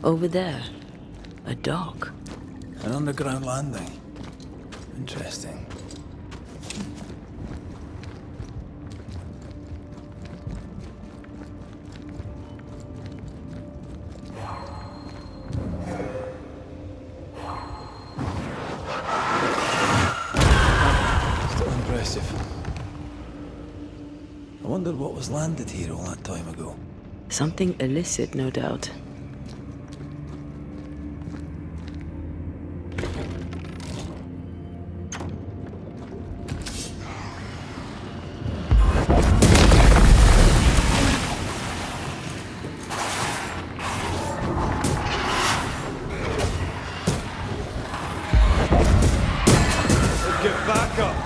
Over there. A dock. An underground landing. Interesting. Still impressive. I wonder what was landed here all that time ago. Something illicit, no doubt. Get back up!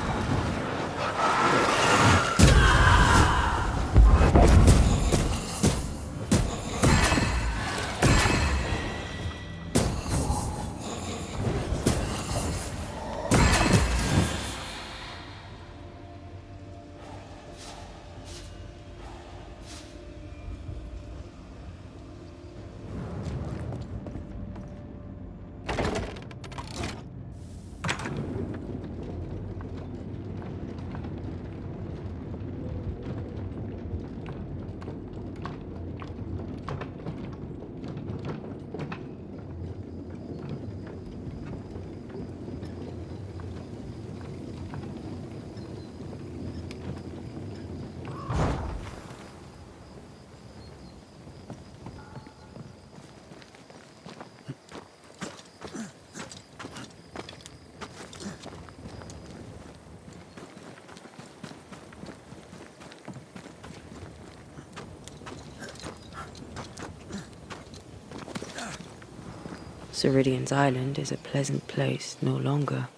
Ceridian's island is a pleasant place no longer.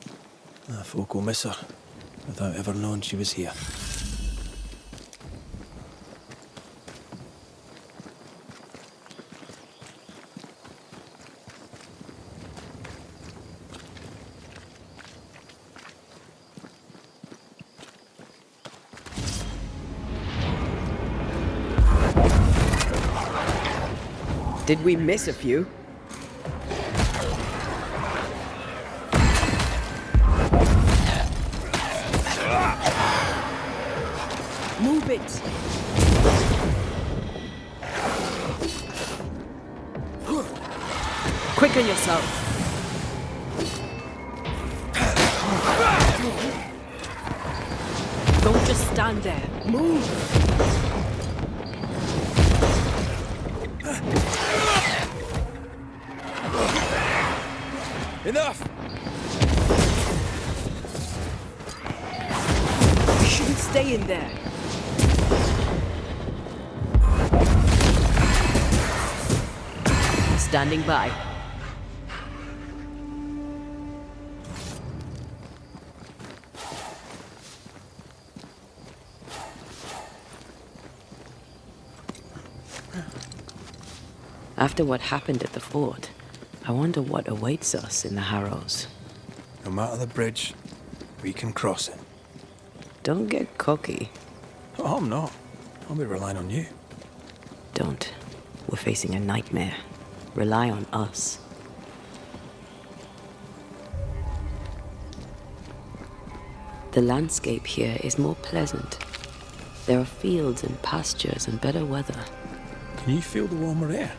Folk will miss her, without ever knowing she was here. Did we miss a few? Move it! Quicken yourself! Don't just stand there. Move! Enough! You shouldn't stay in there. Standing by. After what happened at the fort, I wonder what awaits us in the Harrows. No matter the bridge, we can cross it. Don't get cocky. Oh, I'm not. I'll be relying on you. Don't. We're facing a nightmare. Rely on us. The landscape here is more pleasant. There are fields and pastures and better weather. Can you feel the warmer air?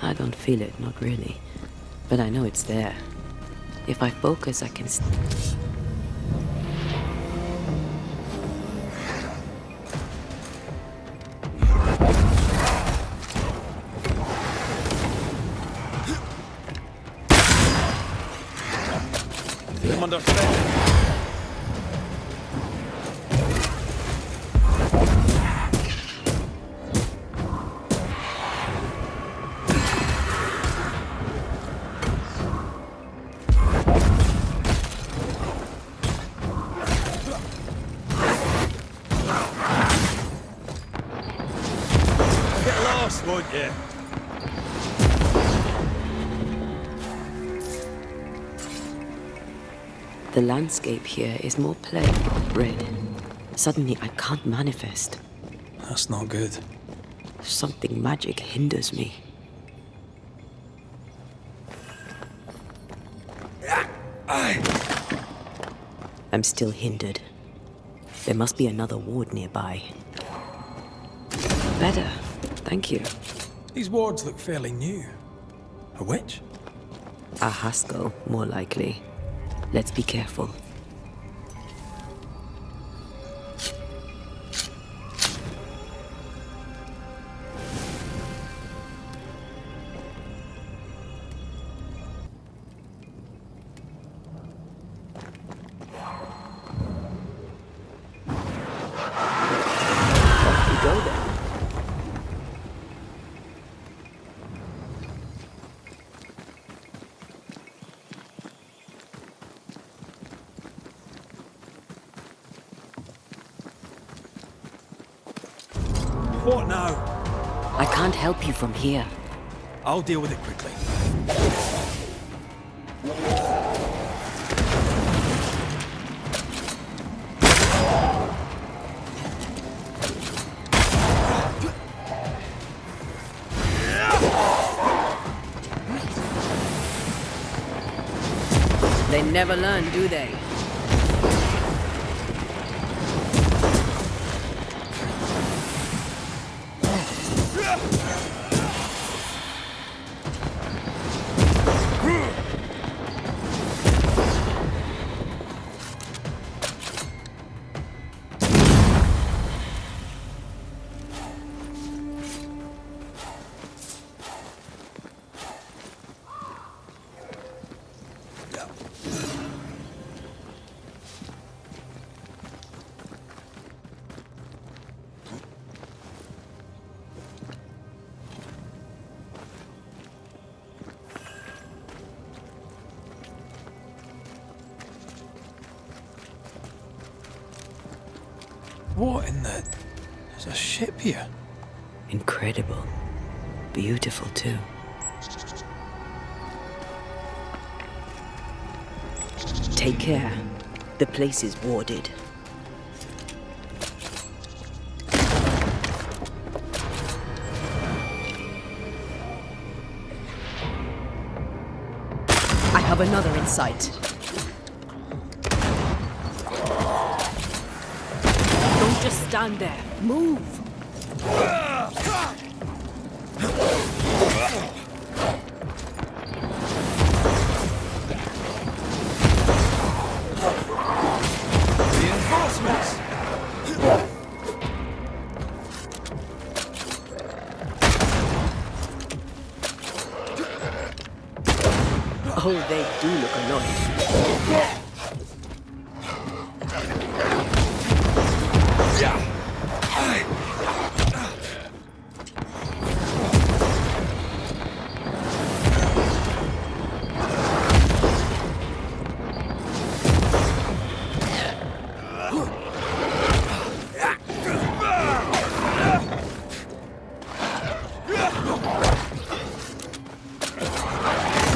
I don't feel it, not really. But I know it's there. If I focus, I can... I'm under threat. Get lost, won't you? The landscape here is more plain, red. Suddenly I can't manifest. That's not good. Something magic hinders me. I'm still hindered. There must be another ward nearby. Better, thank you. These wards look fairly new. A witch? A Haskell, more likely. Let's be careful. Off we go then. What now? I can't help you from here. I'll deal with it quickly. They never learn, do they? What in the... There's a ship here. Incredible. Beautiful, too. Take care. The place is warded. I have another in sight. Don't just stand there. Move! Reinforcements! Oh, they do look annoyed.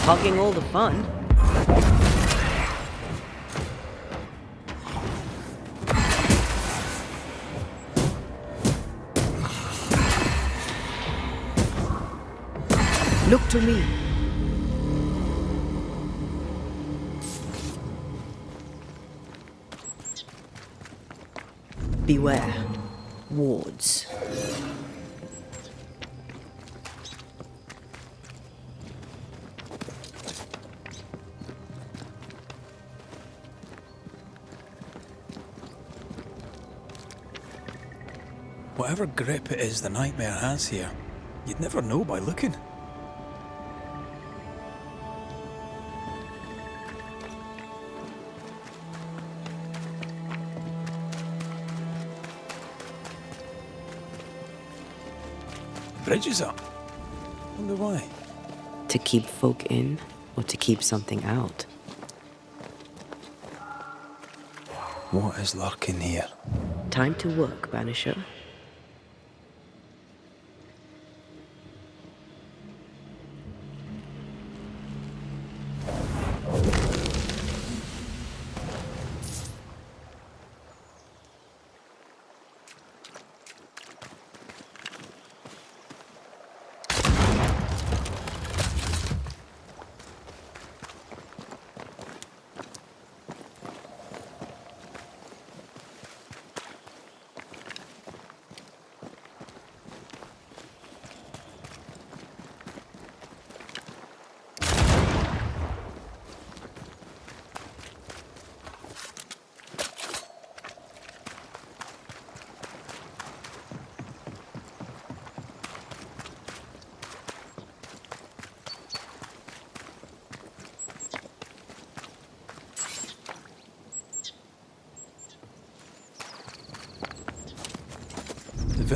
Hogging all the fun. Look to me. Beware. Wards. Whatever grip it is the nightmare has here, you'd never know by looking. Bridge is up. Wonder why. To keep folk in, or to keep something out? What is lurking here? Time to work, Banisher.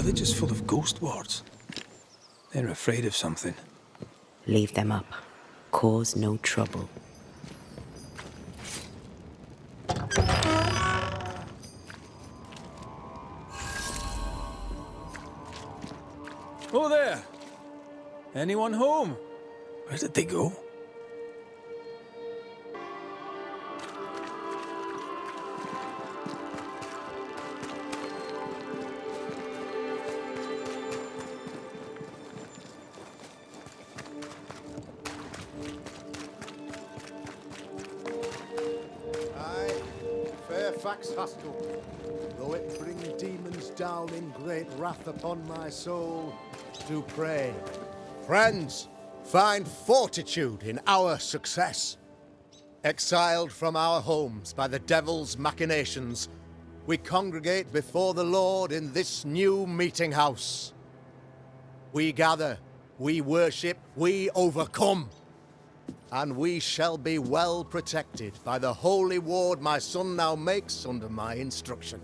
village is full of ghost wards. They're afraid of something. Leave them up. Cause no trouble. Oh there! Anyone home? Where did they go? Fairfax Haskell, though it bring demons down in great wrath upon my soul, do pray. Friends, find fortitude in our success. Exiled from our homes by the devil's machinations, we congregate before the Lord in this new meeting house. We gather, we worship, we overcome. And we shall be well protected by the holy ward my son now makes under my instruction.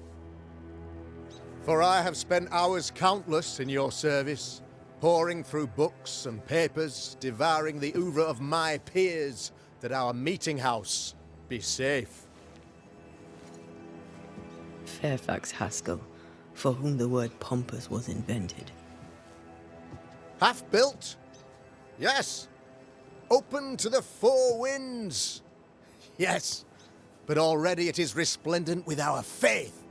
For I have spent hours countless in your service, poring through books and papers, devouring the oeuvre of my peers, that our meeting house be safe. Fairfax Haskell, for whom the word pompous was invented. Half built? Yes. Open to the four winds. Yes, but already it is resplendent with our faith.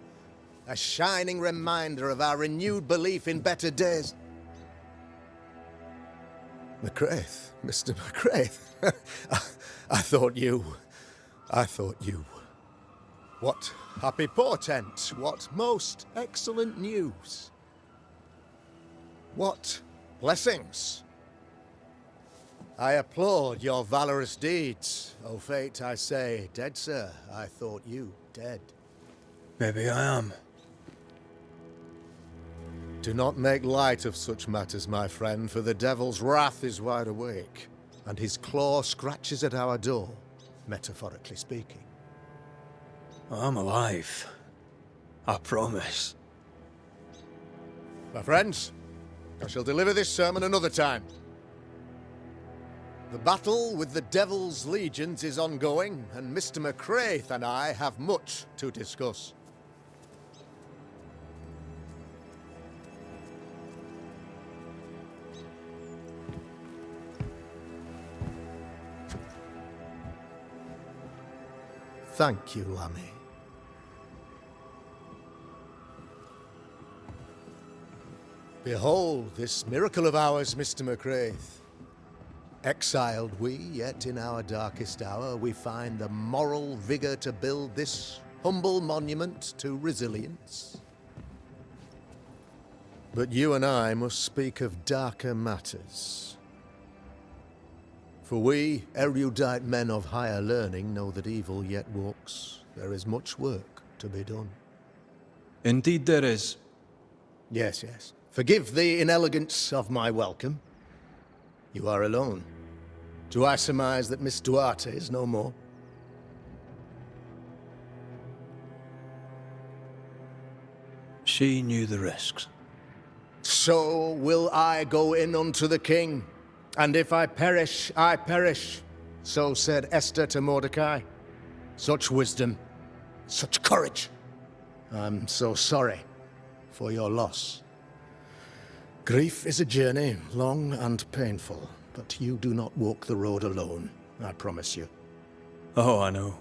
A shining reminder of our renewed belief in better days. McCraith, Mr. McCraith. I thought you. What happy portent, what most excellent news. What blessings. I applaud your valorous deeds. O fate, I say, dead sir, I thought you dead. Maybe I am. Do not make light of such matters, my friend, for the devil's wrath is wide awake, and his claw scratches at our door, metaphorically speaking. I'm alive. I promise. My friends, I shall deliver this sermon another time. The battle with the Devil's legions is ongoing, and Mr. McCraith and I have much to discuss. Thank you, Lammy. Behold this miracle of ours, Mr. McCraith. Exiled we, yet in our darkest hour we find the moral vigor to build this humble monument to resilience. But you and I must speak of darker matters. For we, erudite men of higher learning, know that evil yet walks. There is much work to be done. Indeed there is. Yes, yes. Forgive the inelegance of my welcome. You are alone. Do I surmise that Miss Duarte is no more? She knew the risks. So will I go in unto the king. And if I perish, I perish. So said Esther to Mordecai. Such wisdom, such courage. I'm so sorry for your loss. Grief is a journey, long and painful, but you do not walk the road alone, I promise you. Oh, I know.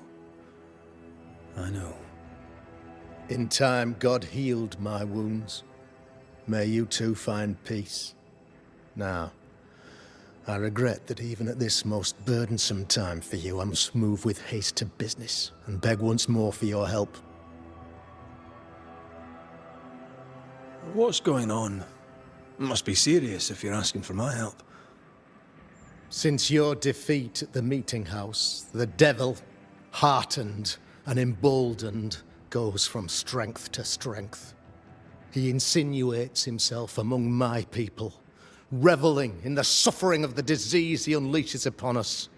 I know. In time, God healed my wounds. May you too find peace. Now, I regret that even at this most burdensome time for you, I must move with haste to business and beg once more for your help. What's going on? It must be serious if you're asking for my help. Since your defeat at the meeting house, the devil, heartened and emboldened, goes from strength to strength. He insinuates himself among my people, reveling in the suffering of the disease he unleashes upon us.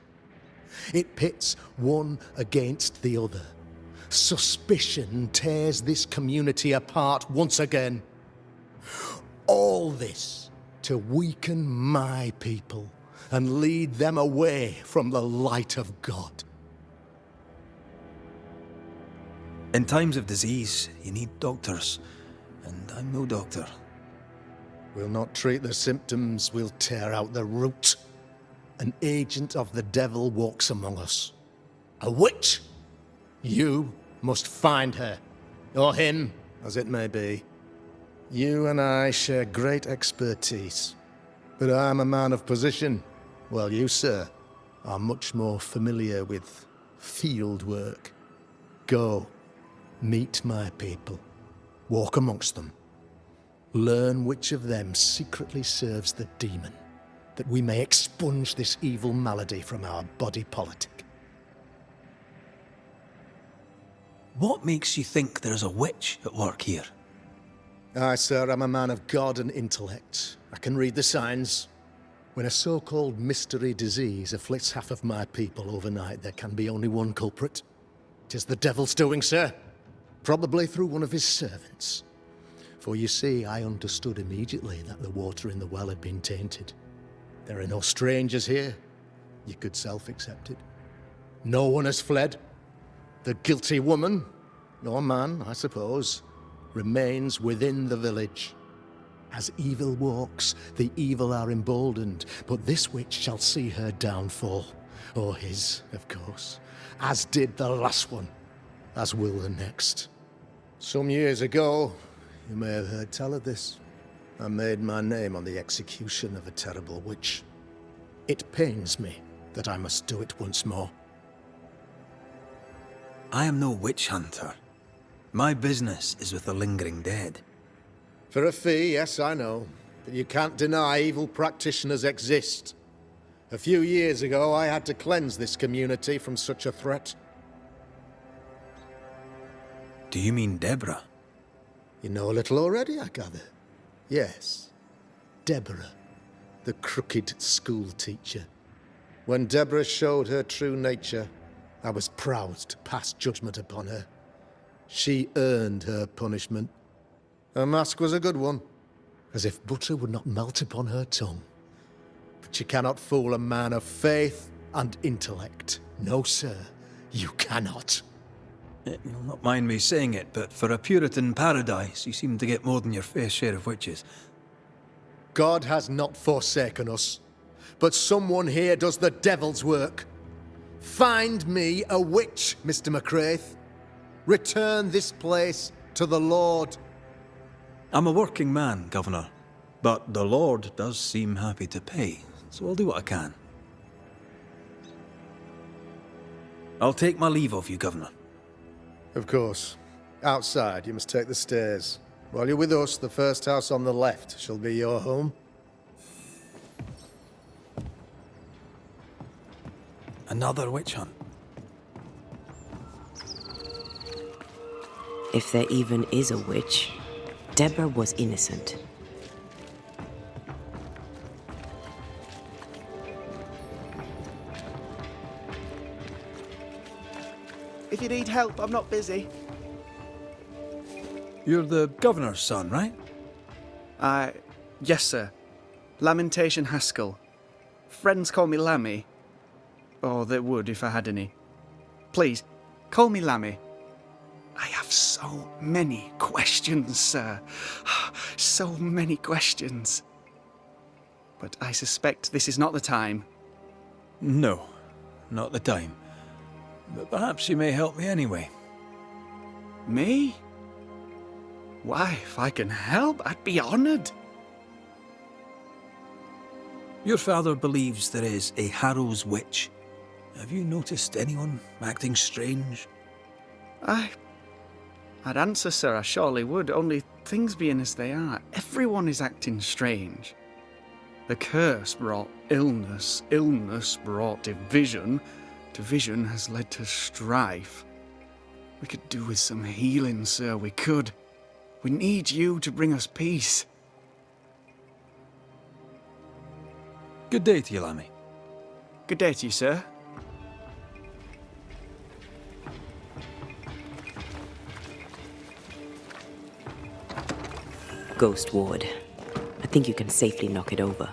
It pits one against the other. Suspicion tears this community apart once again. All this to weaken my people and lead them away from the light of God. In times of disease, you need doctors, and I'm no doctor. We'll not treat the symptoms, we'll tear out the root. An agent of the devil walks among us. A witch! You must find her, or him, as it may be. You and I share great expertise, but I'm a man of position, while you, sir, are much more familiar with field work. Go, meet my people, walk amongst them. Learn which of them secretly serves the demon, that we may expunge this evil malady from our body politic. What makes you think there's a witch at work here? Aye, sir, I'm a man of God and intellect. I can read the signs. When a so-called mystery disease afflicts half of my people overnight, there can be only one culprit. 'Tis the devil's doing, sir. Probably through one of his servants. For you see, I understood immediately that the water in the well had been tainted. There are no strangers here. You could self-accept it. No one has fled. The guilty woman, or man, I suppose, remains within the village. As evil walks, the evil are emboldened, but this witch shall see her downfall. Or his, of course. As did the last one. As will the next. Some years ago, you may have heard tell of this. I made my name on the execution of a terrible witch. It pains me that I must do it once more. I am no witch hunter. My business is with the lingering dead. For a fee, yes, I know. But you can't deny evil practitioners exist. A few years ago, I had to cleanse this community from such a threat. Do you mean Deborah? You know a little already, I gather. Yes. Deborah, the crooked school teacher. When Deborah showed her true nature, I was proud to pass judgment upon her. She earned her punishment. Her mask was a good one, as if butter would not melt upon her tongue. But you cannot fool a man of faith and intellect. No, sir, you cannot. You'll not mind me saying it, but for a Puritan paradise, you seem to get more than your fair share of witches. God has not forsaken us, but someone here does the devil's work. Find me a witch, Mr. McCraith. Return this place to the Lord. I'm a working man, Governor, but the Lord does seem happy to pay, so I'll do what I can. I'll take my leave of you, Governor. Of course. Outside, you must take the stairs. While you're with us, the first house on the left shall be your home. Another witch hunt. If there even is a witch, Deborah was innocent. If you need help, I'm not busy. You're the Governor's son, right? Yes, sir. Lamentation Haskell. Friends call me Lammy. Or they would if I had any. Please, call me Lammy. I have so many questions, sir. So many questions. But I suspect this is not the time. No, not the time. But perhaps you may help me anyway. Me? Why, if I can help, I'd be honoured. Your father believes there is a Harrow's witch. Have you noticed anyone acting strange? I'd answer, sir, I surely would, only things being as they are, everyone is acting strange. The curse brought illness, illness brought division, division has led to strife. We could do with some healing, sir, we could. We need you to bring us peace. Good day to you, Lammy. Good day to you, sir. ghost ward. I think you can safely knock it over.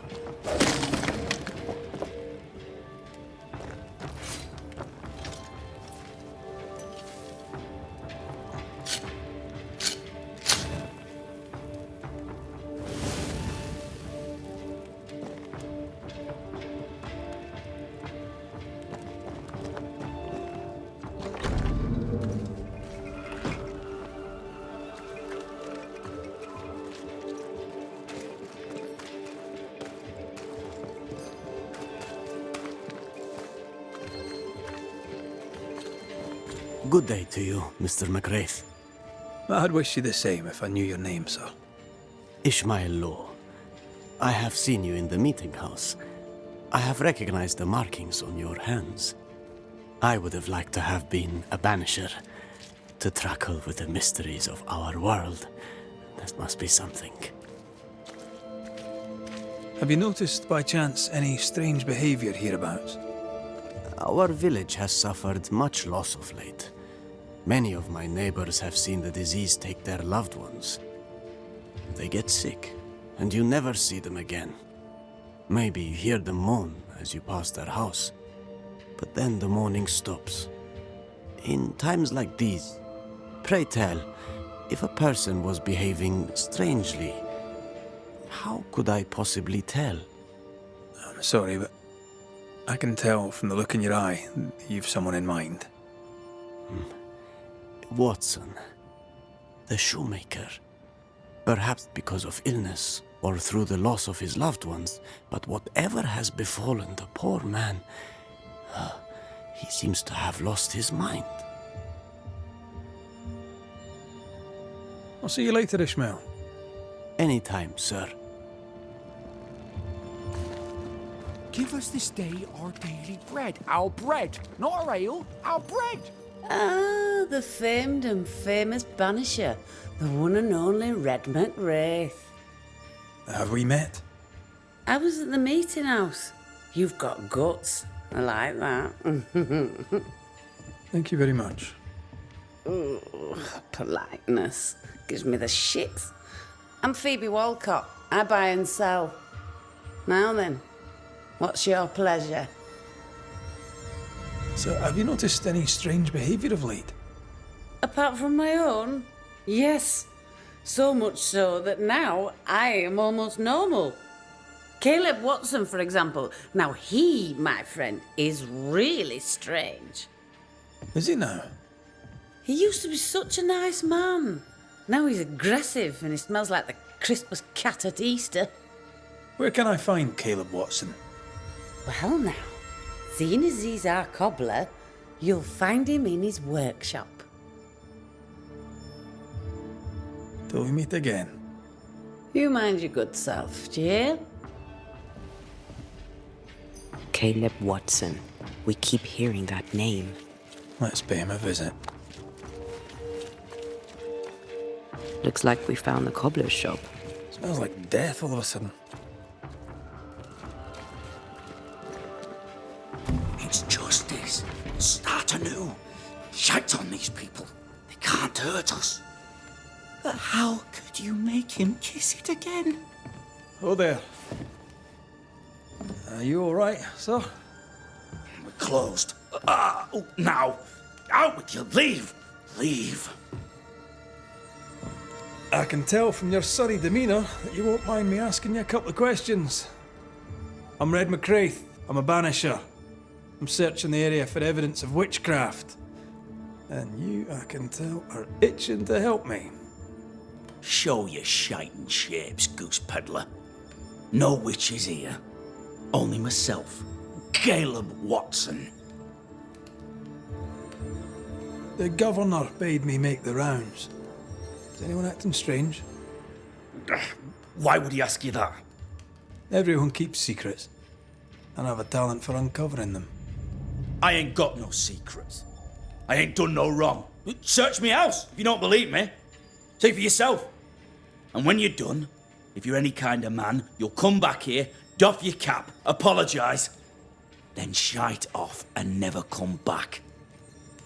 Good day to you, Mr. McWraith. I'd wish you the same if I knew your name, sir. Ishmael Law. I have seen you in the meeting house. I have recognized the markings on your hands. I would have liked to have been a Banisher, to tackle with the mysteries of our world. That must be something. Have you noticed, by chance, any strange behavior hereabouts? Our village has suffered much loss of late. Many of my neighbors have seen the disease take their loved ones. They get sick, and you never see them again. Maybe you hear them moan as you pass their house, but then the moaning stops. In times like these, pray tell, if a person was behaving strangely, how could I possibly tell? I'm sorry, but I can tell from the look in your eye that you've someone in mind. Watson, the shoemaker. Perhaps because of illness or through the loss of his loved ones, but whatever has befallen the poor man, he seems to have lost his mind. I'll see you later, Ishmael. Anytime, sir. Give us this day our daily bread. Our bread, not our ale, our bread. Ah, the famed and famous Banisher, the one and only Red McWraith. Have we met? I was at the meeting house. You've got guts. I like that. Thank you very much. Ooh, politeness gives me the shits. I'm Phoebe Walcott. I buy and sell. Now then, what's your pleasure? So, have you noticed any strange behavior of late? Apart from my own? Yes. So much so that now I am almost normal. Caleb Watson, for example. Now he, my friend, is really strange. Is he now? He used to be such a nice man. Now he's aggressive and he smells like the Christmas cat at Easter. Where can I find Caleb Watson? Well now, seeing as he's our cobbler, you'll find him in his workshop. Till we meet again. You mind your good self, do you hear? Caleb Watson. We keep hearing that name. Let's pay him a visit. Looks like we found the cobbler's shop. Smells like death all of a sudden. It's justice. Start anew. Shite on these people. They can't hurt us. But how could you make him kiss it again? Oh there. Are you alright, sir? We're closed. Now. Out with you. Leave. Leave. I can tell from your sunny demeanour that you won't mind me asking you a couple of questions. I'm Red McWraith. I'm a Banisher. I'm searching the area for evidence of witchcraft. And you, I can tell, are itching to help me. Show your shiting shapes, goose peddler. No witches here. Only myself, Caleb Watson. The governor bade me make the rounds. Is anyone acting strange? Why would he ask you that? Everyone keeps secrets, and I have a talent for uncovering them. I ain't got no secrets. I ain't done no wrong. Search me house if you don't believe me. See for yourself. And when you're done, if you're any kind of man, you'll come back here, doff your cap, apologise, then shite off and never come back.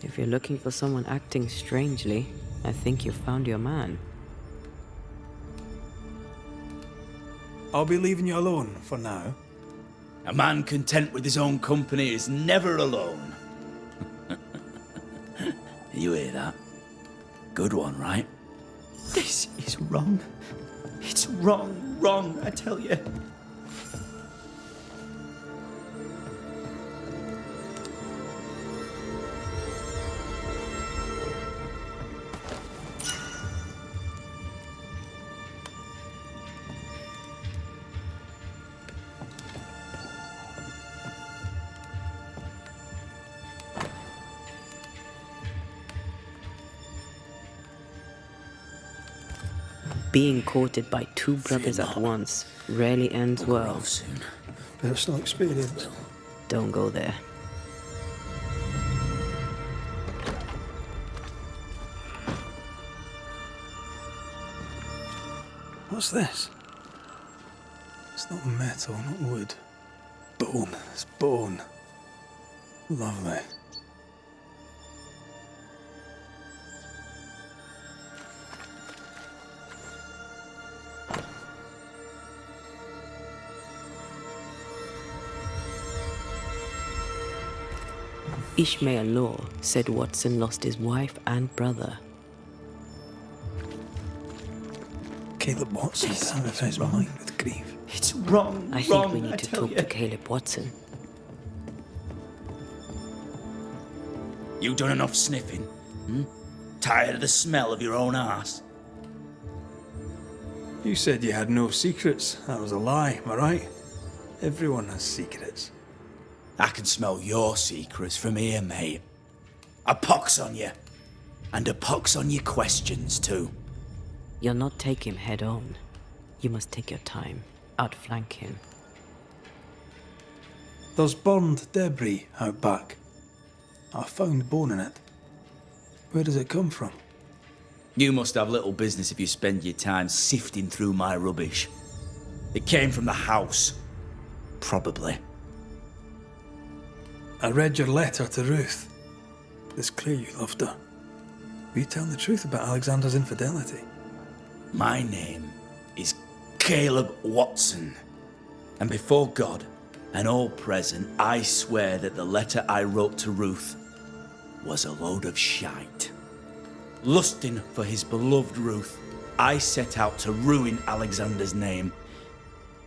If you're looking for someone acting strangely, I think you've found your man. I'll be leaving you alone for now. A man content with his own company is never alone. You hear that? Good one, right? This is wrong. It's wrong, I tell you. Being courted by two brothers at once rarely ends well. Soon. Personal experience. Don't go there. What's this? It's not metal, not wood. Bone. It's bone. Lovely. Ishmael Law said Watson lost his wife and brother. Caleb Watson's out of his mind with grief. It's wrong. I think we need to talk to Caleb Watson. You done enough sniffing? Tired of the smell of your own arse? You said you had no secrets. That was a lie, am I right? Everyone has secrets. I can smell your secrets from here, mate. A pox on you. And a pox on your questions, too. You'll not take him head on. You must take your time. Outflank him. There's burned debris out back. I found bone in it. Where does it come from? You must have little business if you spend your time sifting through my rubbish. It came from the house. Probably. I read your letter to Ruth. It's clear you loved her. Were you telling the truth about Alexander's infidelity? My name is Caleb Watson. And before God and all present, I swear that the letter I wrote to Ruth was a load of shite. Lusting for his beloved Ruth, I set out to ruin Alexander's name,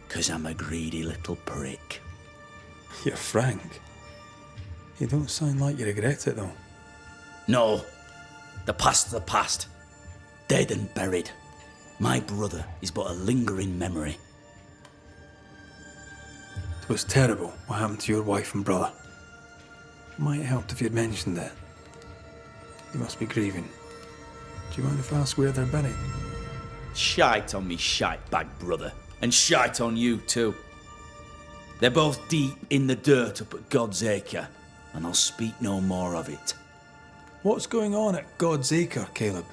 'cause I'm a greedy little prick. You're frank. You don't sound like you regret it, though. No, the past's the past. Dead and buried. My brother is but a lingering memory. It was terrible what happened to your wife and brother. Might have helped if you'd mentioned it. You must be grieving. Do you mind if I ask where they're buried? Shite on me shite bag brother, and shite on you too. They're both deep in the dirt up at God's Acre, and I'll speak no more of it. What's going on at God's Acre, Caleb?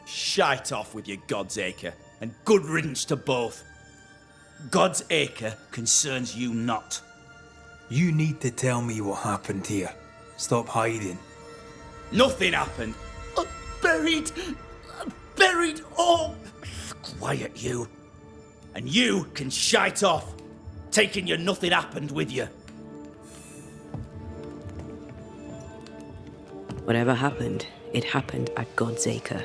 Shite off with your God's Acre, and good riddance to both. God's Acre concerns you not. You need to tell me what happened here. Stop hiding. Nothing happened. Buried all. Quiet, you. And you can shite off, taking your nothing happened with you. Whatever happened, it happened at God's Acre.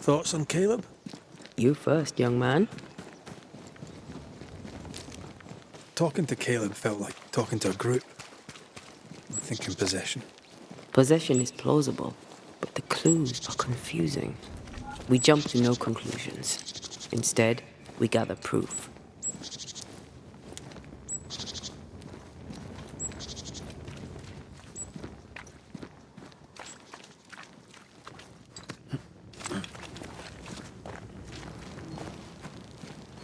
Thoughts on Caleb? You first, young man. Talking to Caleb felt like talking to a group. I'm thinking possession. Possession is plausible, but the clues are confusing. We jump to no conclusions. Instead, we gather proof.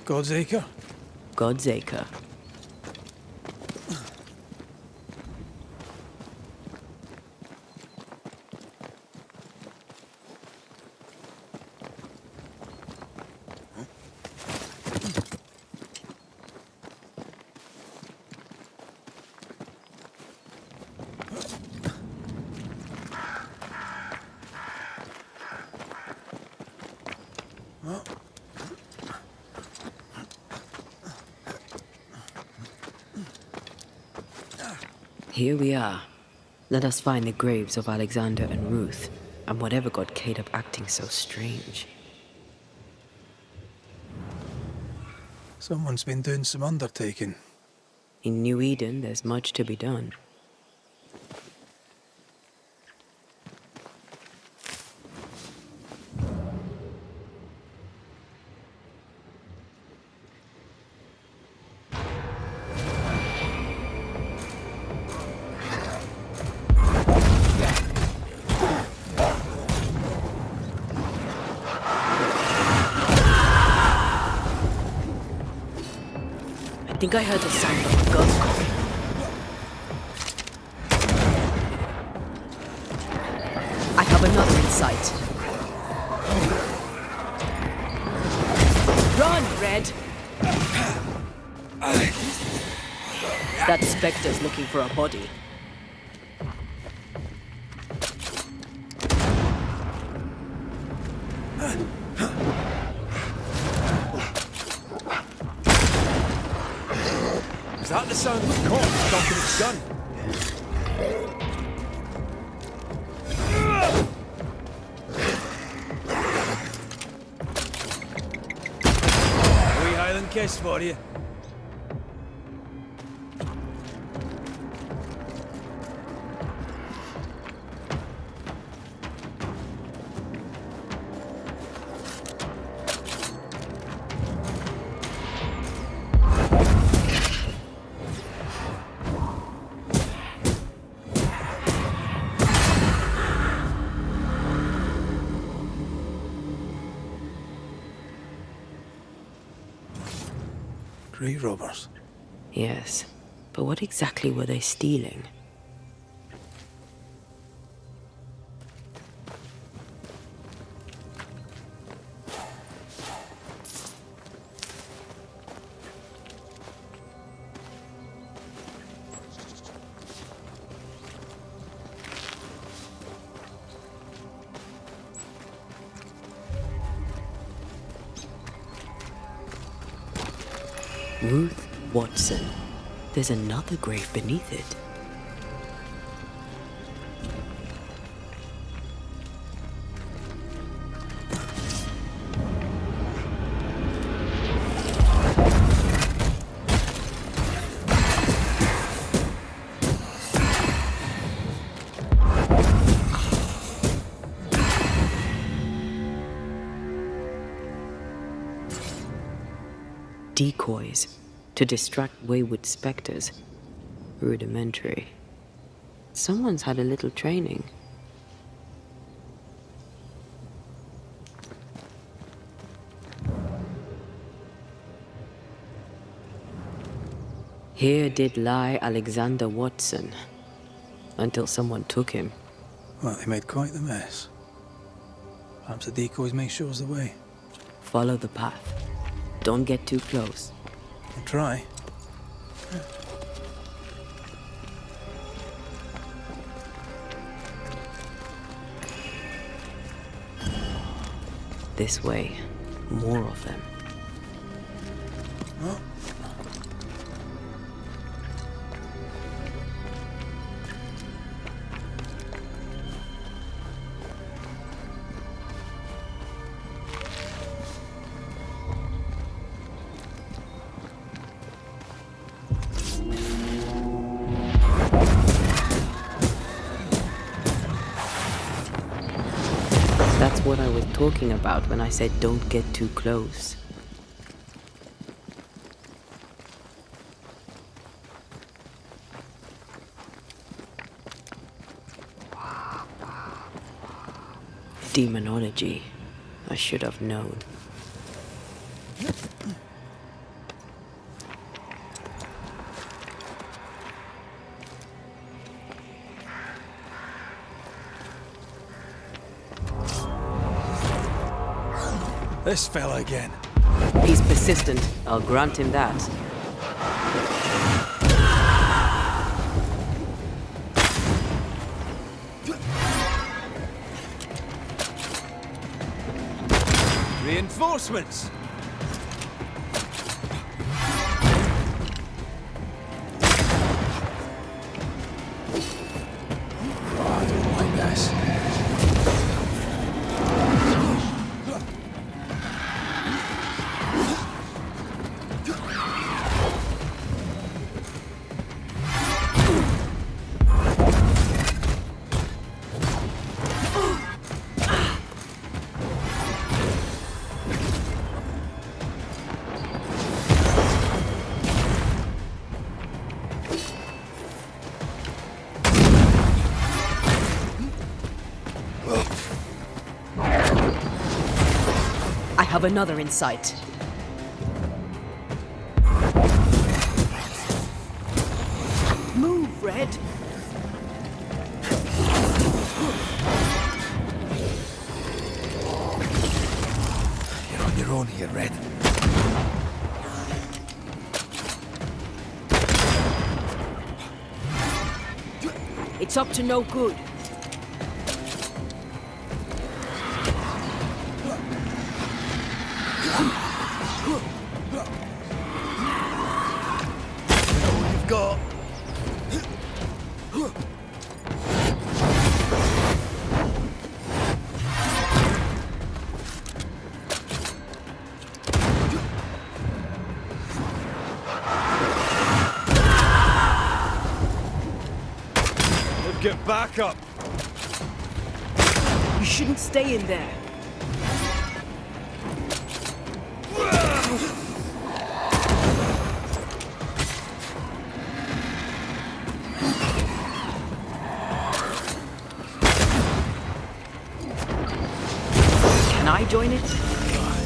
God's Acre? God's Acre. Here we are. Let us find the graves of Alexander and Ruth, and whatever got Caleb acting so strange. Someone's been doing some undertaking. In New Eden, there's much to be done. I think I heard the sound of a gun. I have another in sight. Run, Red! That Spectre's looking for a body. Is that the sound of a corpse dropping its gun? A wee Highland kiss for you. Grave robbers. Yes, but what exactly were they stealing? Ruth Watson. There's another grave beneath it. Decoys to distract wayward specters. Rudimentary. Someone's had a little training. Here did lie Alexander Watson, until someone took him. Well, they made quite the mess. Perhaps the decoys may show us the way. Follow the path. Don't get too close. I'll try. This way. More of them. Oh. That's what I was talking about when I said don't get too close. Demonology. I should have known. This fella again. He's persistent. I'll grant him that. Reinforcements! I have another in sight. Move, Red. You're on your own here, Red. It's up to no good. You've got. Get back up! You shouldn't stay in there. Can I join it? I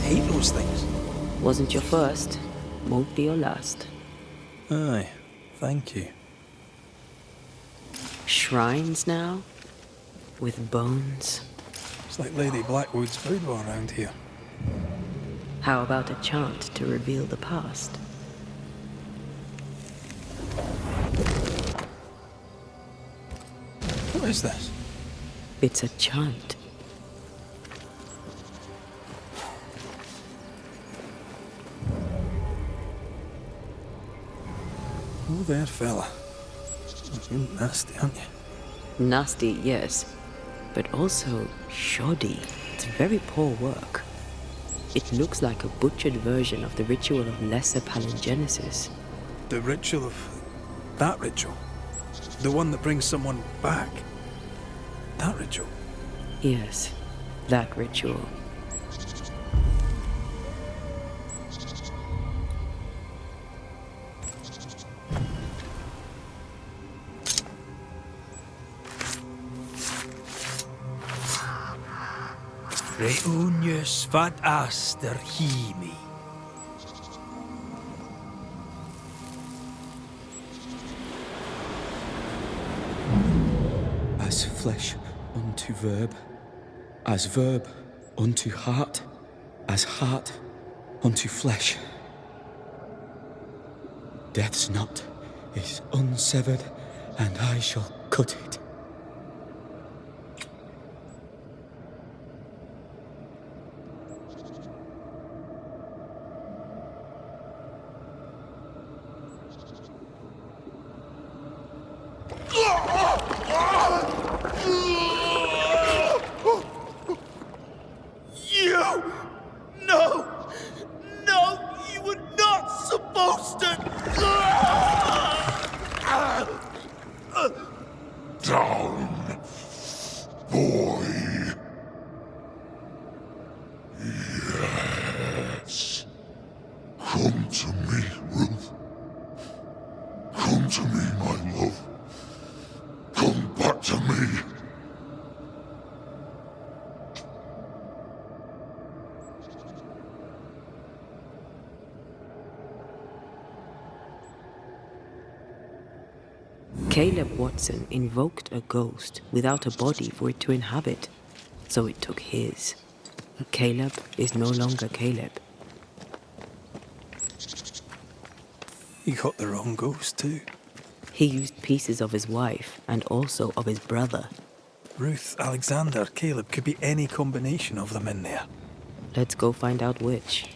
hate those things. Wasn't your first, won't be your last. Aye, thank you. Shrines now? With bones? It's like Lady Blackwood's boudoir around here. How about a chant to reveal the past? What is this? It's a chant. Oh there, fella. You're nasty, aren't you? Nasty, yes, but also shoddy. It's very poor work. It looks like a butchered version of the ritual of Lesser Palingenesis. The ritual of... that ritual? The one that brings someone back? That ritual? Yes, that ritual. Reunius vad aster himi. As flesh unto verb, as verb unto heart, as heart unto flesh. Death's knot is unsevered, and I shall cut it. Caleb Watson invoked a ghost without a body for it to inhabit, so it took his. Caleb is no longer Caleb. He got the wrong ghost too. He used pieces of his wife and also of his brother. Ruth, Alexander, Caleb could be any combination of them in there. Let's go find out which.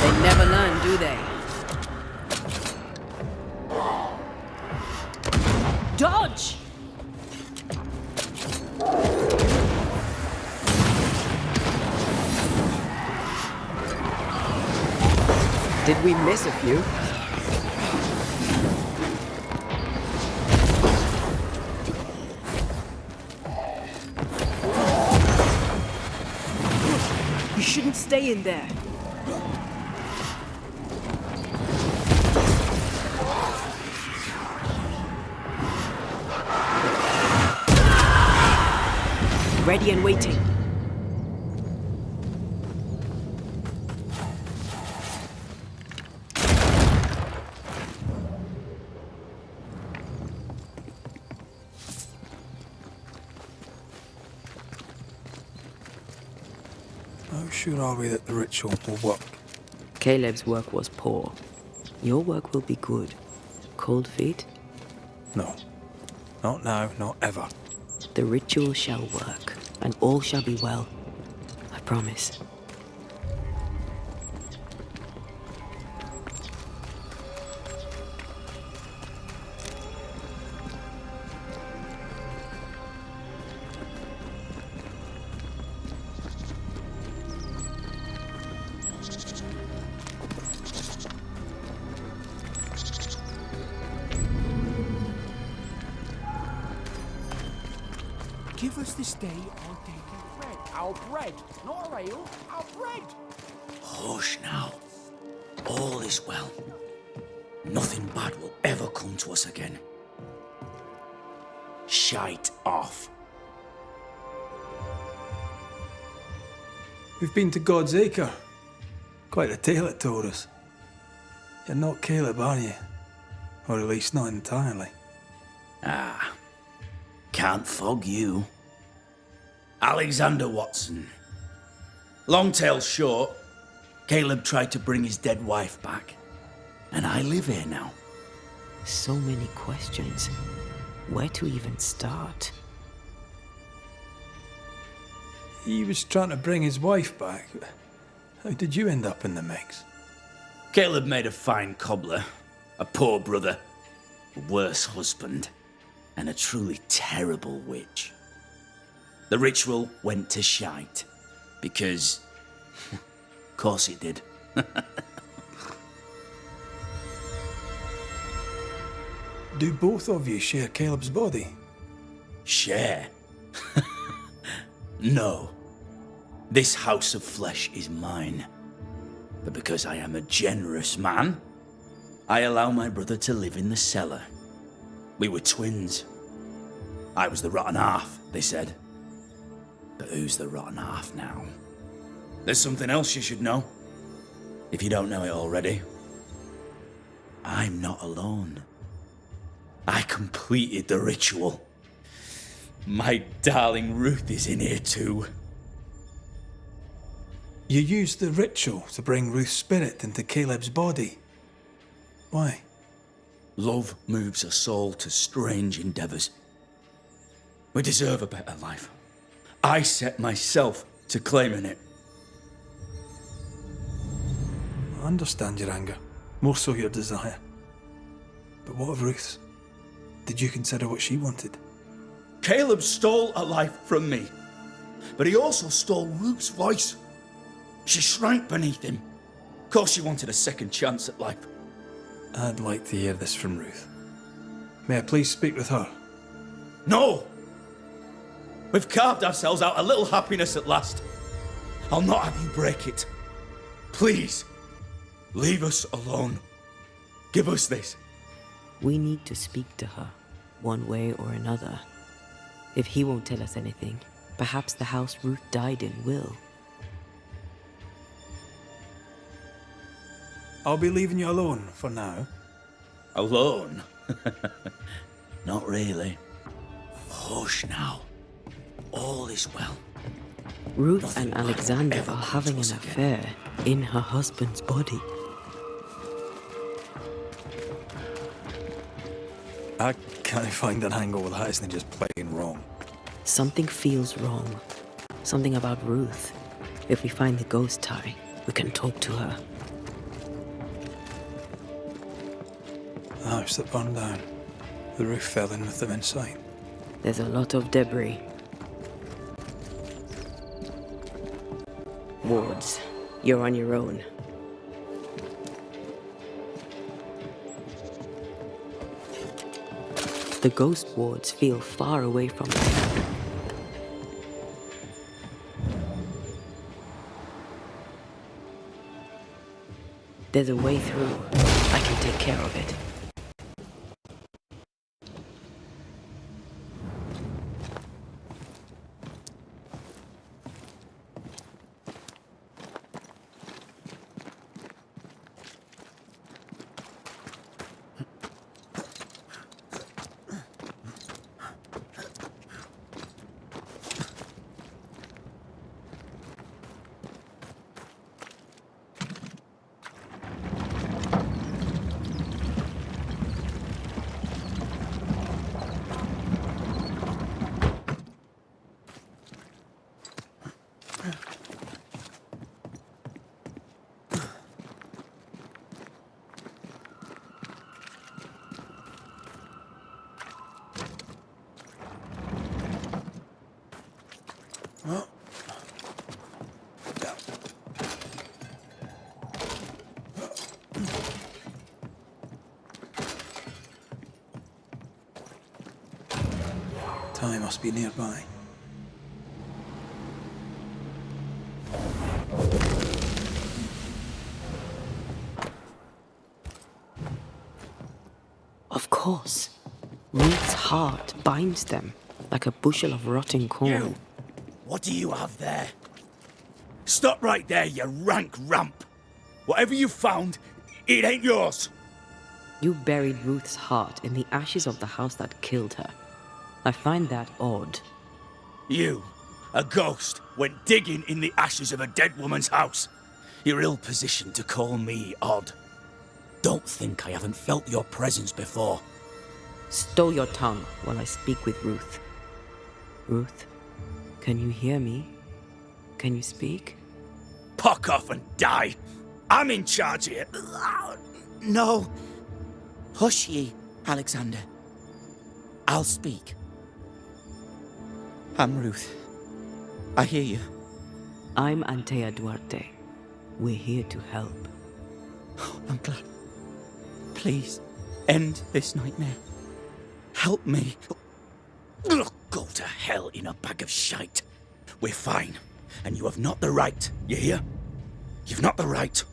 They never learn, do they? Dodge! Did we miss a few? You shouldn't stay in there. Ready and waiting. How sure are we that the ritual will work? Caleb's work was poor. Your work will be good. Cold feet? No. Not now, not ever. The ritual shall work, and all shall be well. I promise. Give us this day our daily bread. Our bread, not our ale, our bread. Hush now. All is well. Nothing bad will ever come to us again. Shite off. We've been to God's Acre. Quite a tale it told us. You're not Caleb, are you? Or at least not entirely. Ah. Can't fog you. Alexander Watson. Long tale short, Caleb tried to bring his dead wife back. And I live here now. So many questions. Where to even start? He was trying to bring his wife back. How did you end up in the mix? Caleb made a fine cobbler, a poor brother, a worse husband, and a truly terrible witch. The ritual went to shite, because, of course it did. Do both of you share Caleb's body? Share? No. This house of flesh is mine. But because I am a generous man, I allow my brother to live in the cellar. We were twins. I was the rotten half, they said. But who's the rotten half now? There's something else you should know, if you don't know it already. I'm not alone. I completed the ritual. My darling Ruth is in here too. You used the ritual to bring Ruth's spirit into Caleb's body. Why? Love moves a soul to strange endeavours. We deserve a better life. I set myself to claiming it. I understand your anger, more so your desire. But what of Ruth's? Did you consider what she wanted? Caleb stole a life from me, but he also stole Ruth's voice. She shrank beneath him. Of course she wanted a second chance at life. I'd like to hear this from Ruth. May I please speak with her? No! We've carved ourselves out a little happiness at last. I'll not have you break it. Please, leave us alone. Give us this. We need to speak to her, one way or another. If he won't tell us anything, perhaps the house Ruth died in will. I'll be leaving you alone for now. Alone? Not really. Hush now. All is well. Ruth Nothing and bad Alexander ever are comes having to an us again. affair in her husband's body. I can't find an angle that isn't just plain wrong. Something feels wrong. Something about Ruth. If we find the ghost tie, we can talk to her. The house that burned down. The roof fell in with them inside. There's a lot of debris. Wards, you're on your own. The ghost wards feel far away from me. There's a way through. I can take care of it. Ty must be nearby. Of course. Ruth's heart binds them like a bushel of rotting corn. You! What do you have there? Stop right there, you rank ramp! Whatever you found, it ain't yours! You buried Ruth's heart in the ashes of the house that killed her. I find that odd. You, a ghost, went digging in the ashes of a dead woman's house. You're ill-positioned to call me odd. Don't think I haven't felt your presence before. Stow your tongue while I speak with Ruth. Ruth, can you hear me? Can you speak? Pock off and die! I'm in charge here. No. Hush ye, Alexander. I'll speak. I'm Ruth. I hear you. I'm Antea Duarte. We're here to help. Oh, I'm glad. Please, end this nightmare. Help me. Go to hell in a bag of shite. We're fine, and you have not the right, you hear? You've not the right.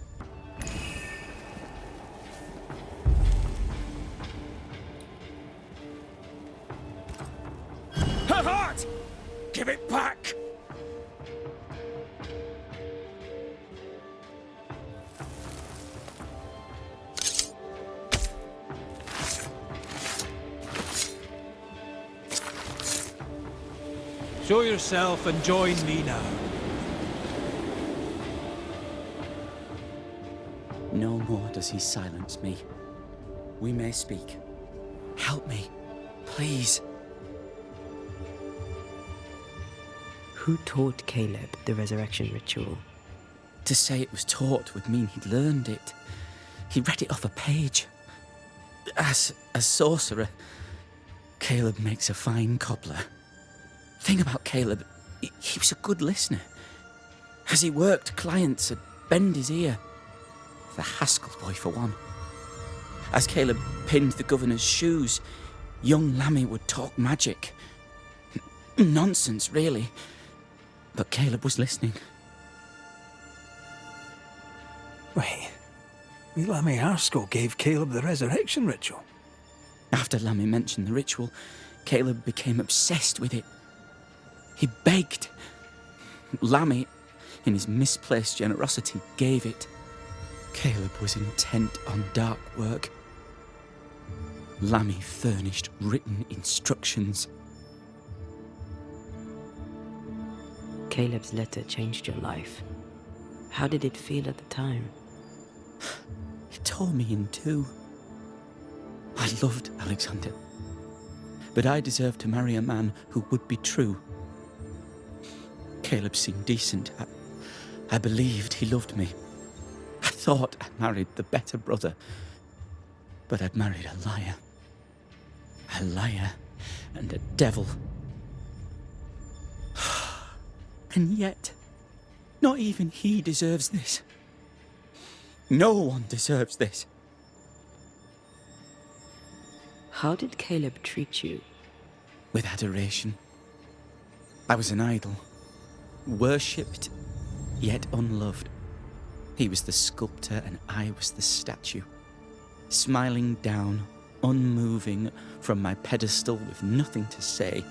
Her heart! Give it back! Show yourself and join me now. No more does he silence me. We may speak. Help me, please. Who taught Caleb the resurrection ritual? To say it was taught would mean he'd learned it. He read it off a page. As a sorcerer, Caleb makes a fine cobbler. Thing about Caleb, he was a good listener. As he worked, clients would bend his ear. The Haskell boy, for one. As Caleb pinned the governor's shoes, young Lammy would talk magic. Nonsense, really. But Caleb was listening. Wait. Lammy Haskell gave Caleb the resurrection ritual. After Lammy mentioned the ritual, Caleb became obsessed with it. He begged. Lammy, in his misplaced generosity, gave it. Caleb was intent on dark work. Lammy furnished written instructions. Caleb's letter changed your life. How did it feel at the time? It tore me in two. I loved Alexander, but I deserved to marry a man who would be true. Caleb seemed decent. I believed he loved me. I thought I'd married the better brother, but I'd married a liar. A liar and a devil. And yet, not even he deserves this. No one deserves this. How did Caleb treat you? With adoration. I was an idol, worshipped, yet unloved. He was the sculptor and I was the statue, smiling down, unmoving from my pedestal with nothing to say.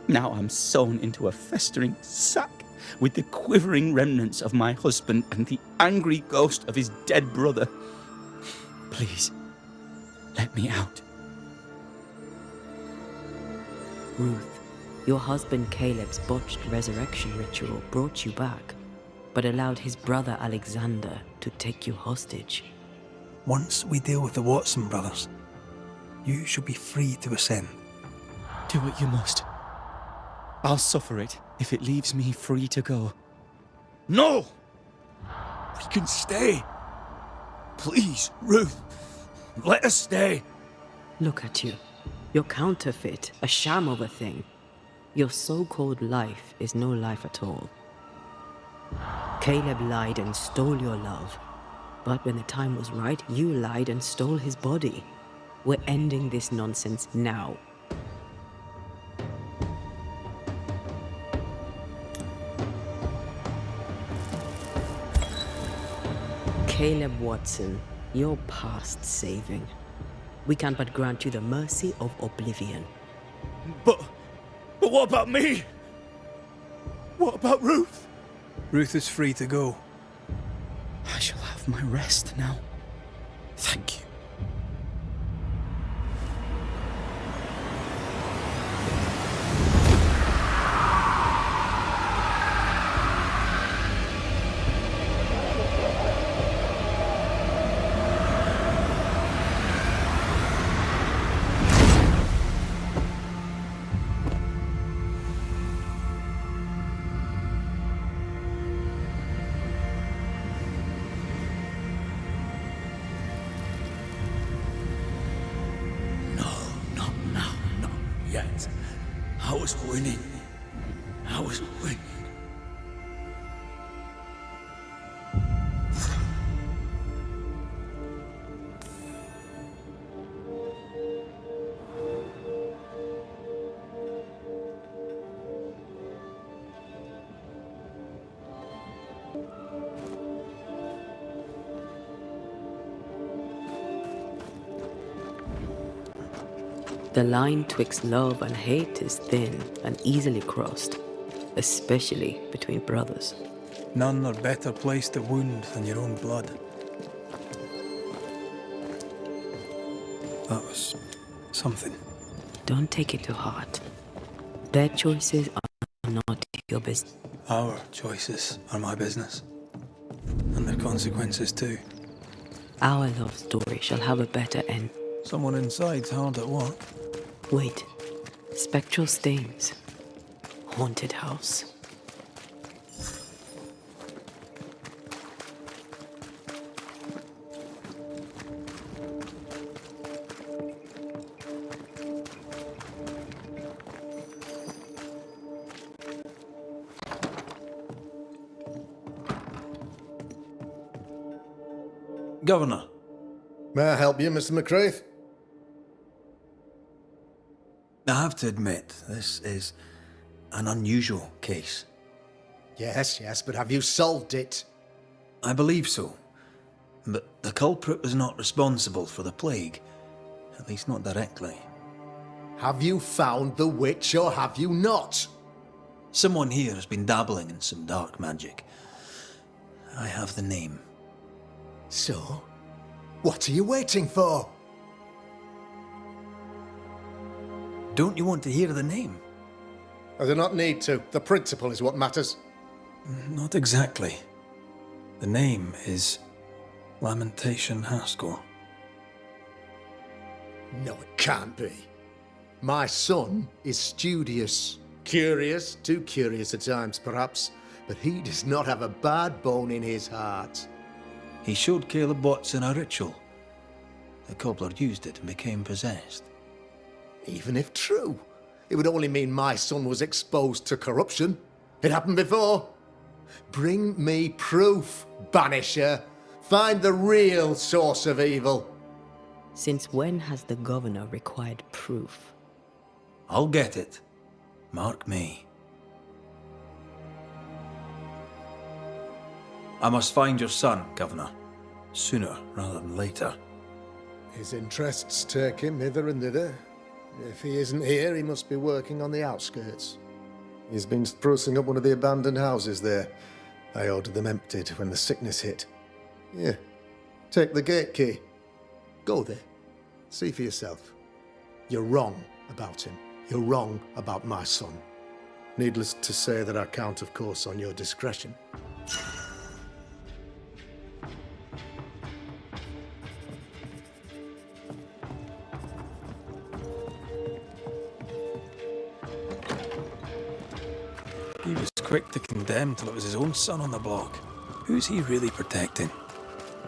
Now I'm sewn into a festering sack with the quivering remnants of my husband and the angry ghost of his dead brother. Please, let me out. Ruth, your husband Caleb's botched resurrection ritual brought you back, but allowed his brother Alexander to take you hostage. Once we deal with the Watson brothers, you shall be free to ascend. Do what you must. I'll suffer it if it leaves me free to go. No! We can stay. Please, Ruth, let us stay. Look at you. You're counterfeit, a sham of a thing. Your so-called life is no life at all. Caleb lied and stole your love. But when the time was right, you lied and stole his body. We're ending this nonsense now. Caleb Watson, you're past saving. We can but grant you the mercy of oblivion. But what about me? What about Ruth? Ruth is free to go. I shall have my rest now. Thank you. I was winning. I was winning. The line twixt love and hate is thin and easily crossed, especially between brothers. None are better placed to wound than your own blood. That was something. Don't take it to heart. Their choices are not your business. Our choices are my business. And their consequences too. Our love story shall have a better end. Someone inside's hard at work. Wait. Spectral stains. Haunted house. Governor. May I help you, Mr. McCraith? I have to admit, this is an unusual case. Yes, but have you solved it? I believe so. But the culprit was not responsible for the plague. At least not directly. Have you found the witch or have you not? Someone here has been dabbling in some dark magic. I have the name. So, what are you waiting for? Don't you want to hear the name? I do not need to. The principle is what matters. Not exactly. The name is Lamentation Haskell. No, it can't be. My son is studious. Curious, too curious at times perhaps, but he does not have a bad bone in his heart. He showed Caleb Watson a ritual. The cobbler used it and became possessed. Even if true, it would only mean my son was exposed to corruption. It happened before. Bring me proof, Banisher. Find the real source of evil. Since when has the governor required proof? I'll get it. Mark me. I must find your son, Governor. Sooner rather than later. His interests take him hither and thither. If he isn't here, he must be working on the outskirts. He's been sprucing up one of the abandoned houses there. I ordered them emptied when the sickness hit. Here, take the gate key. Go there. See for yourself. You're wrong about him. You're wrong about my son. Needless to say that I count, of course, on your discretion. He was quick to condemn till it was his own son on the block. Who's he really protecting?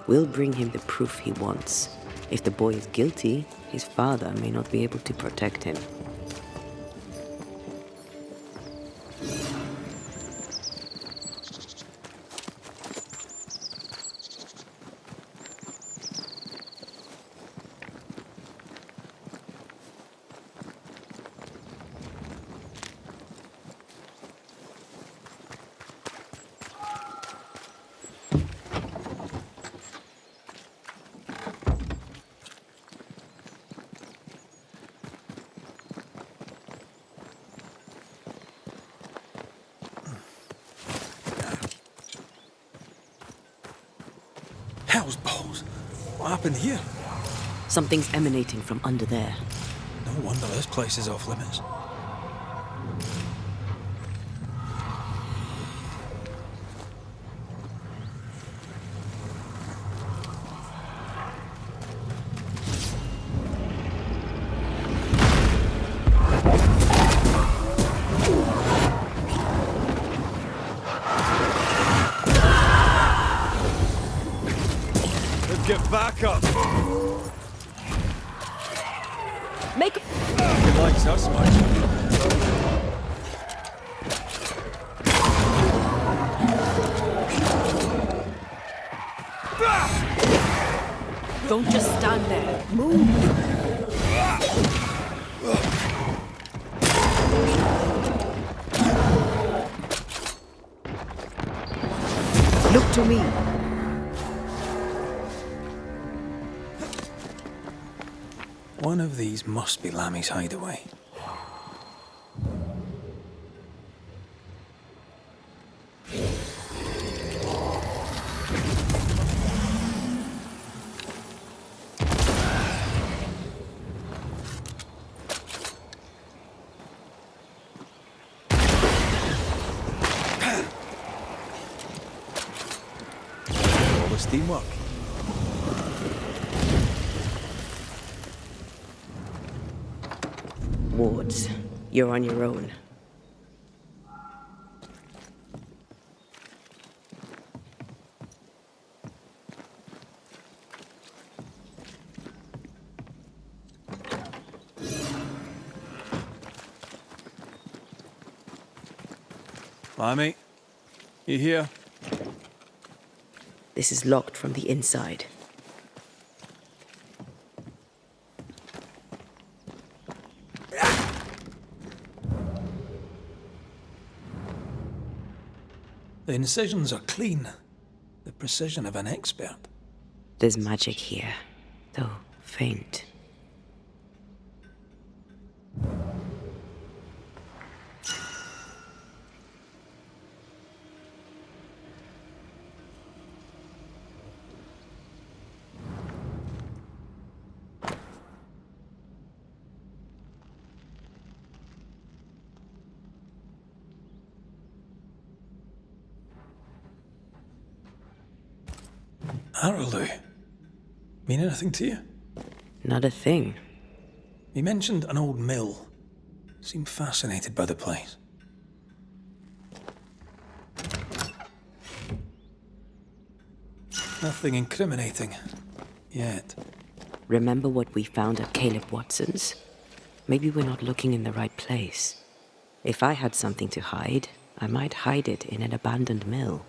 We'll bring him the proof he wants. If the boy is guilty, his father may not be able to protect him. Hell's balls. What happened here? Something's emanating from under there. No wonder this place is off limits. Get back up! Make... He likes us much. Don't just stand there. Move! Look to me. One of these must be Lammy's hideaway. All this teamwork. Wards, you're on your own. Lammy, you here? This is locked from the inside. The incisions are clean. The precision of an expert. There's magic here, though faint. Arrowloo. Mean anything to you? Not a thing. He mentioned an old mill. Seemed fascinated by the place. Nothing incriminating. Yet. Remember what we found at Caleb Watson's? Maybe we're not looking in the right place. If I had something to hide, I might hide it in an abandoned mill.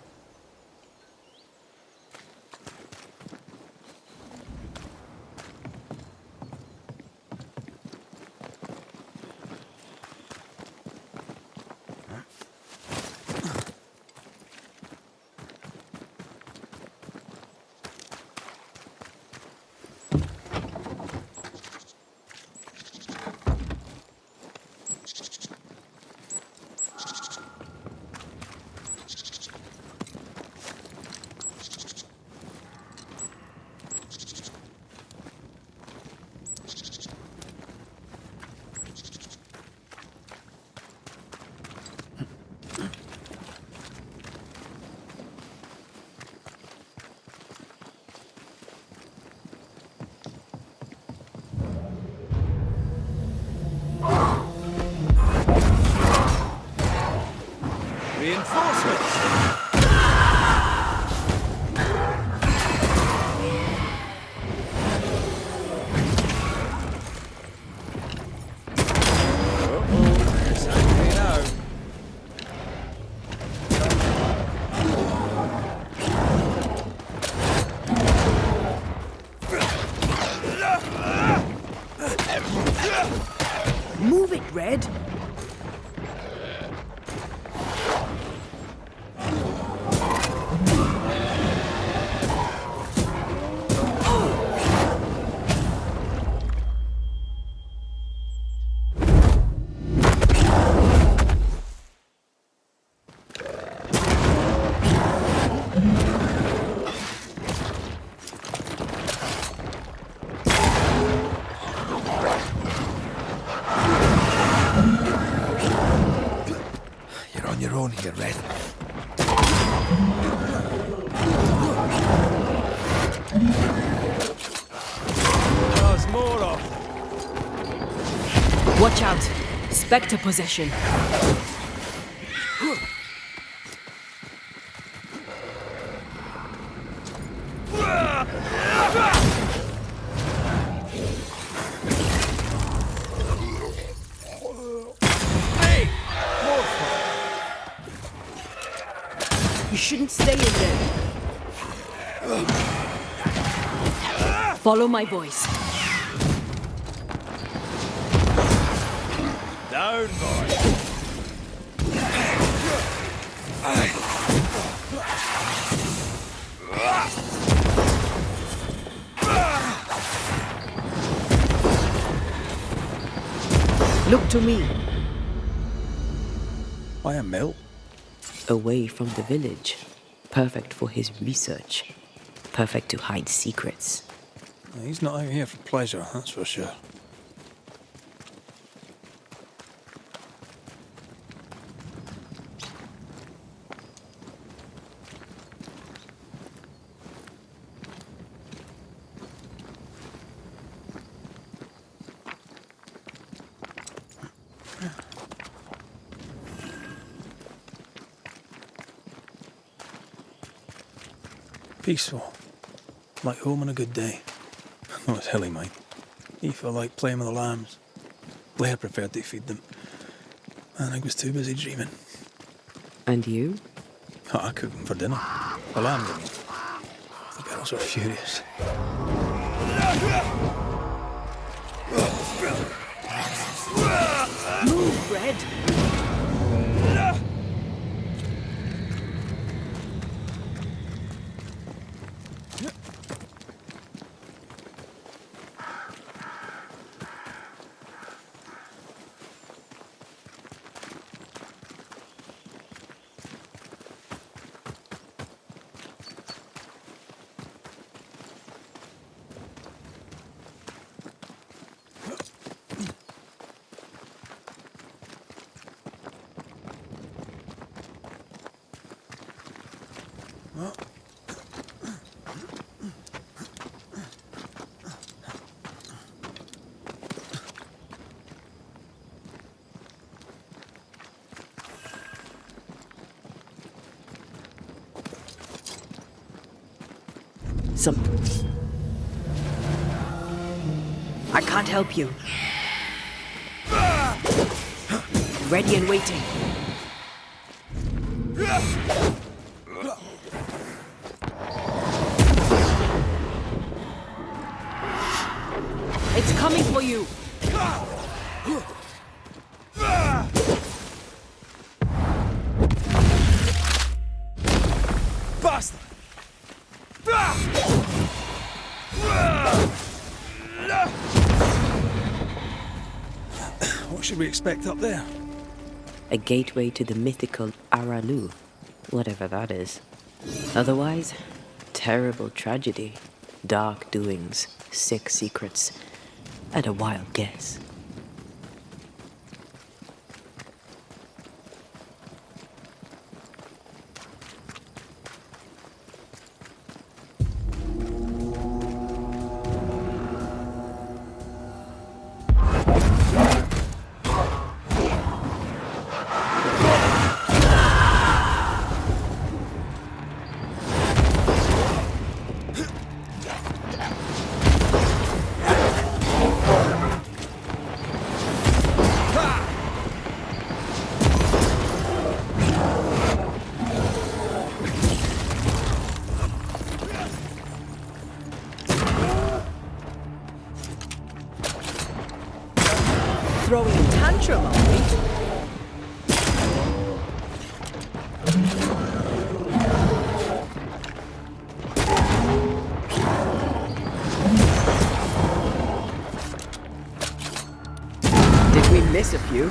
Spectre possession. You shouldn't stay in there. Follow my voice. Down, boy. Look to me. Why a mill? Away from the village. Perfect for his research. Perfect to hide secrets. He's not out here for pleasure, that's for sure. Peaceful. Like home on a good day. No, it's hilly, mate. He felt like playing with the lambs. Blair preferred to feed them. And I was too busy dreaming. And you? Oh, I cooked them for dinner. The lambs, I mean. The girls were furious. Move, Red. I can't help you. Ready and waiting. It's coming for you. Bastard! What should we expect up there? A gateway to the mythical Aralu, whatever that is. Otherwise, terrible tragedy, dark doings, sick secrets, and a wild guess. Throwing a tantrum, are we? Did we miss a few?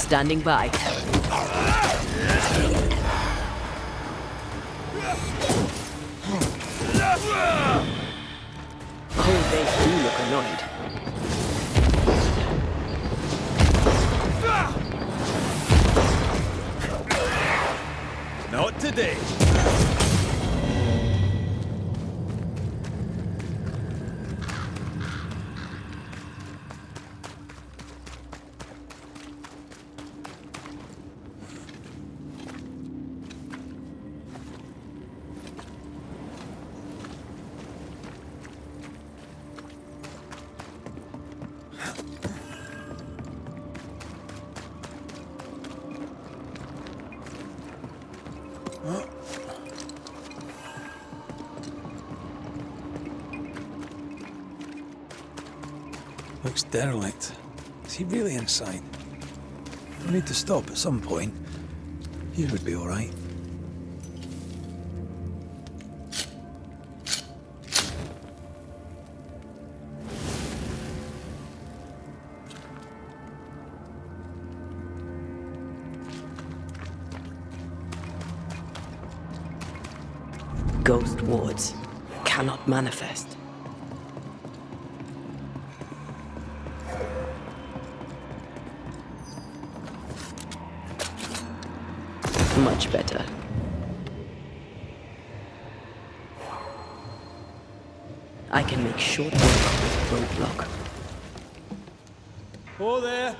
Standing by. Oh, they do look annoyed. Not today. Looks derelict. Is he really inside? We need to stop at some point. Here would be all right. Ghost wards cannot manifest. Much better. I can make short work of this roadblock. Oh there!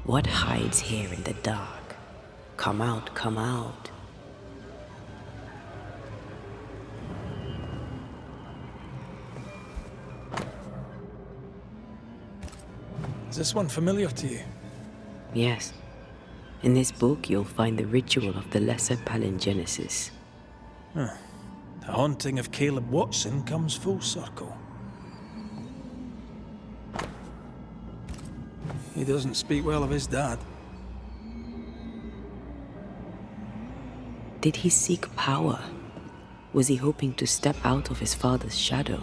What hides here in the dark? Come out, come out. Is this one familiar to you? Yes. In this book, you'll find the ritual of the Lesser Palingenesis. Huh. The haunting of Caleb Watson comes full circle. He doesn't speak well of his dad. Did he seek power? Was he hoping to step out of his father's shadow?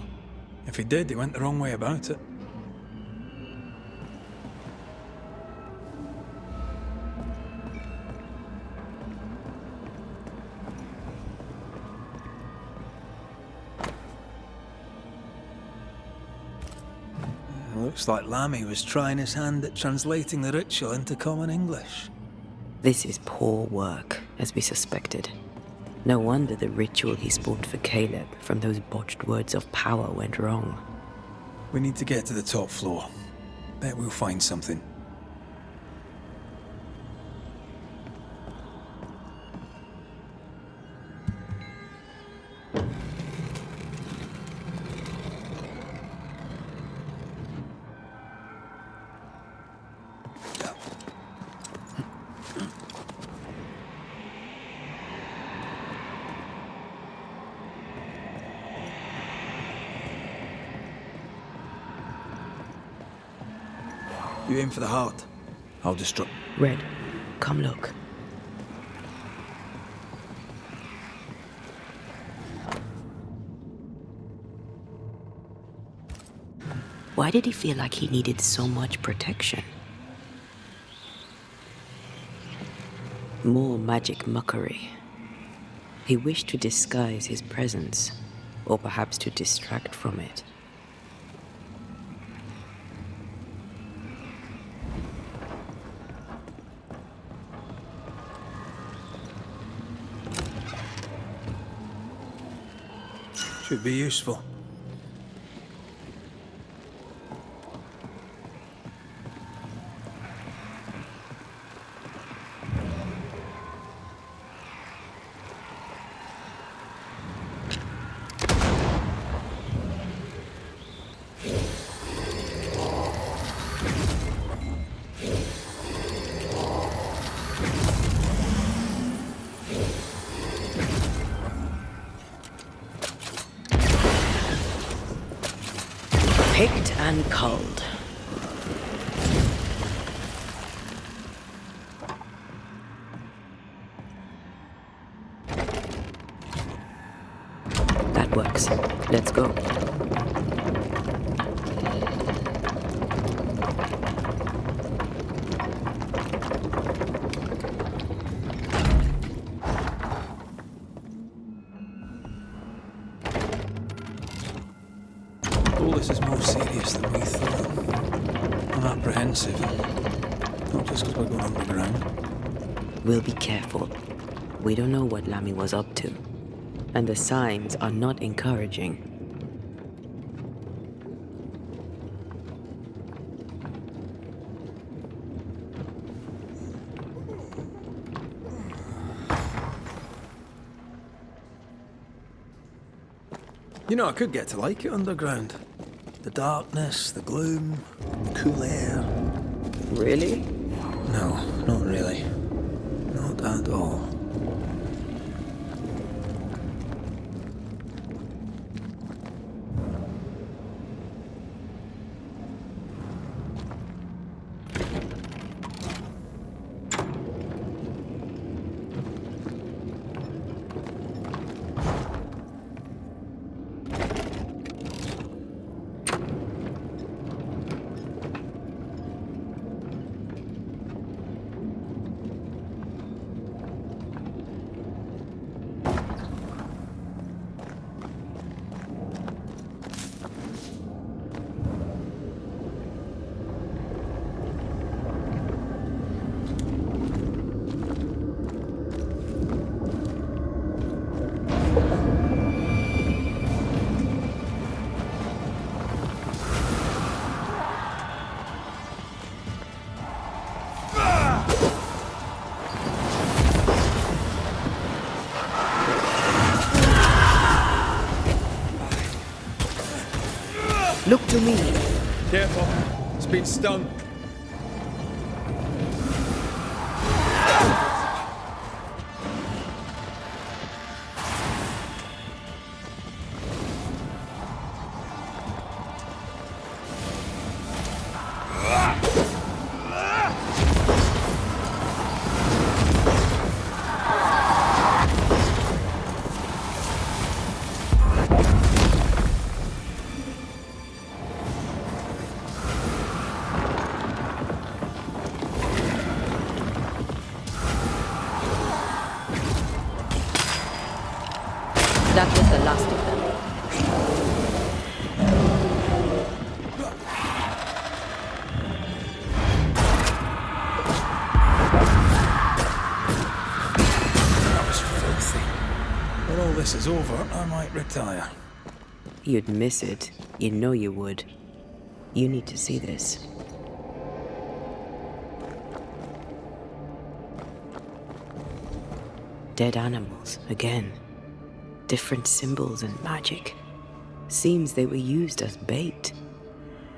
If he did, he went the wrong way about it. Looks like Lammy was trying his hand at translating the ritual into common English. This is poor work, as we suspected. No wonder the ritual he spawned for Caleb from those botched words of power went wrong. We need to get to the top floor. Bet we'll find something. You aim for the heart. I'll destroy. Red, come look. Why did he feel like he needed so much protection? More magic mockery. He wished to disguise his presence, or perhaps to distract from it. Should be useful. Picked and culled. works. Let's go. All this is more serious than we thought. I'm apprehensive. Not just because we're going underground. We'll be careful. We don't know what Lammy was up to, and the signs are not encouraging. You know, I could get to like it underground. The darkness, the gloom, the cool air. Really? No, not really. Not at all. Look to me. Careful. It's been stung. That was the last of them. That was filthy. When all this is over, I might retire. You'd miss it. You know you would. You need to see this. Dead animals, again. Different symbols and magic. Seems they were used as bait.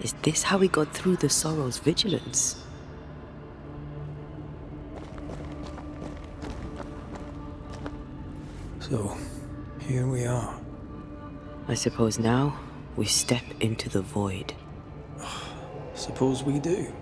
Is this how we got through the Sorrow's vigilance? So, here we are. I suppose now we step into the void. Suppose we do.